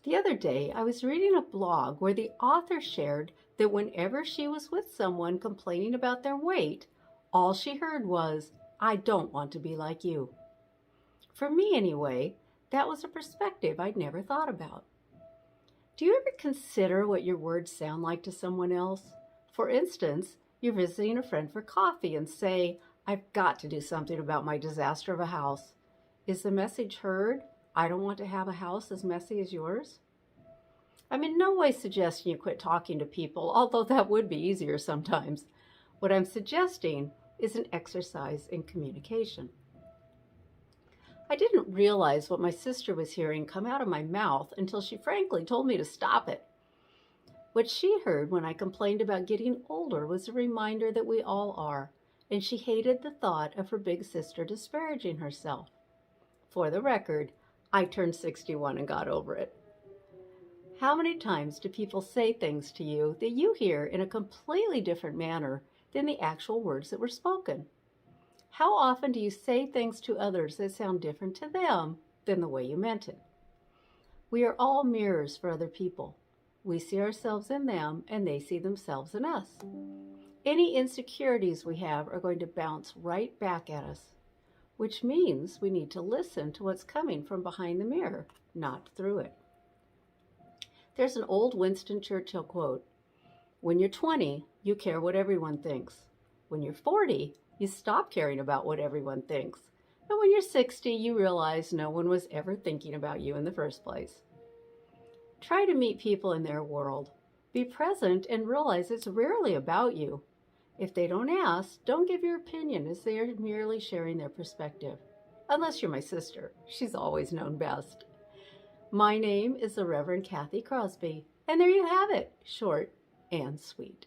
The other day, I was reading a blog where the author shared that whenever she was with someone complaining about their weight, all she heard was, "I don't want to be like you." For me, anyway, that was a perspective I'd never thought about. Do you ever consider what your words sound like to someone else? For instance, you're visiting a friend for coffee and say, "I've got to do something about my disaster of a house." Is the message heard? "I don't want to have a house as messy as yours"? I'm in no way suggesting you quit talking to people, although that would be easier sometimes. What I'm suggesting is an exercise in communication. I didn't realize what my sister was hearing come out of my mouth until she frankly told me to stop it. What she heard when I complained about getting older was a reminder that we all are, and she hated the thought of her big sister disparaging herself. For the record, I turned 61 and got over it. How many times do people say things to you that you hear in a completely different manner than the actual words that were spoken? How often do you say things to others that sound different to them than the way you meant it? We are all mirrors for other people. We see ourselves in them and they see themselves in us. Any insecurities we have are going to bounce right back at us, which means we need to listen to what's coming from behind the mirror, not through it. There's an old Winston Churchill quote: "When you're 20, you care what everyone thinks. When you're 40, you stop caring about what everyone thinks. And when you're 60, you realize no one was ever thinking about you in the first place." Try to meet people in their world. Be present and realize it's rarely about you. If they don't ask, don't give your opinion, as they are merely sharing their perspective. Unless you're my sister. She's always known best. My name is the Reverend Kathy Crosby, and there you have it, short and sweet.